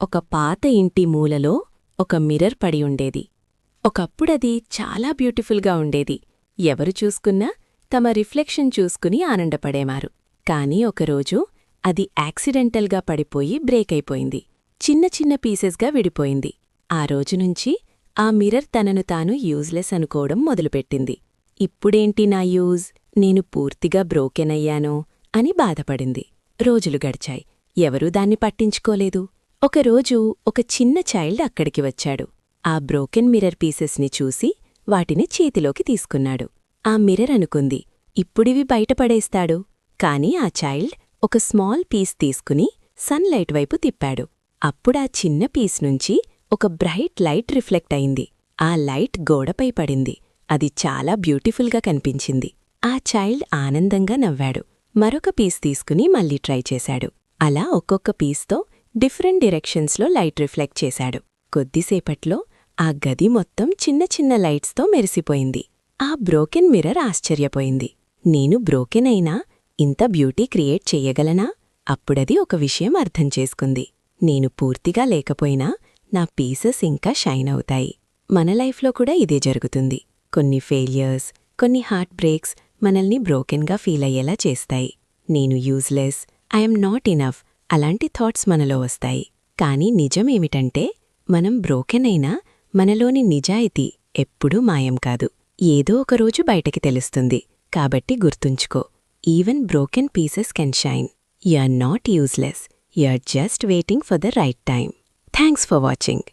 ఒక పాత ఇంటి మూలలో ఒక మిర్రర్ పడి ఉండేది. ఒకప్పుడది చాలా బ్యూటిఫుల్గా ఉండేది. ఎవరు చూసుకున్నా తమ రిఫ్లెక్షన్ చూసుకుని ఆనందపడేవారు. కాని ఒకరోజు అది యాక్సిడెంటల్గా పడిపోయి బ్రేక్ అయిపోయింది. చిన్న చిన్న పీసెస్గా విడిపోయింది. ఆ రోజునుంచి ఆ మిర్రర్ తనను తాను యూజ్లెస్ అనుకోవడం మొదలుపెట్టింది. ఇప్పుడేంటి నా యూజ్, నేను పూర్తిగా బ్రోకెన్ అయ్యానో అని బాధపడింది. రోజులు గడిచాయి. ఎవరూ దాన్ని పట్టించుకోలేదు. ఒకరోజు ఒక చిన్న చైల్డ్ అక్కడికి వచ్చాడు. ఆ బ్రోకెన్ మిర్రర్ పీసెస్ని చూసి వాటిని చేతిలోకి తీసుకున్నాడు. ఆ మిర్రర్ అనుకుంది, ఇప్పుడివి బయటపడేస్తాడు. కాని ఆ చైల్డ్ ఒక స్మాల్ పీస్ తీసుకుని సన్లైట్ వైపు తిప్పాడు. అప్పుడా చిన్న పీస్ నుంచి ఒక బ్రైట్ లైట్ రిఫ్లెక్ట్ అయింది. ఆ లైట్ గోడపై పడింది. అది చాలా బ్యూటిఫుల్గా కనిపించింది. ఆ చైల్డ్ ఆనందంగా నవ్వాడు. మరొక పీస్ తీసుకుని మళ్ళీ ట్రై చేశాడు. అలా ఒక్కొక్క పీస్తో డిఫరెంట్ డిరెక్షన్స్లో లైట్ రిఫ్లెక్ట్ చేశాడు. కొద్దిసేపట్లో ఆ గది మొత్తం చిన్న చిన్న లైట్స్తో మెరిసిపోయింది. ఆ బ్రోకెన్ మిర్రర్ ఆశ్చర్యపోయింది. నేను బ్రోకెన్ అయినా ఇంత బ్యూటీ క్రియేట్ చెయ్యగలనా? అప్పుడది ఒక విషయం అర్థం చేసుకుంది. నేను పూర్తిగా లేకపోయినా నా పీసెస్ ఇంకా షైన్ అవుతాయి. మన లైఫ్లో కూడా ఇదే జరుగుతుంది. కొన్ని ఫెయిల్యూర్స్, కొన్ని హార్ట్ బ్రేక్స్ మనల్ని బ్రోకెన్గా ఫీల్ అయ్యేలా చేస్తాయి. నేను యూజ్లెస్, ఐఎమ్ నాట్ ఇనఫ్ అలాంటి థాట్స్ మనలో వస్తాయి. కానీ నిజమేమిటంటే మనం బ్రోకెన్ అయినా మనలోని నిజాయితీ ఎప్పుడూ మాయం కాదు. ఏదో ఒకరోజు బయటకి తెలుస్తుంది. కాబట్టి గుర్తుంచుకో, even broken pieces can shine. You are not useless, you are just waiting for the right time. Thanks for watching.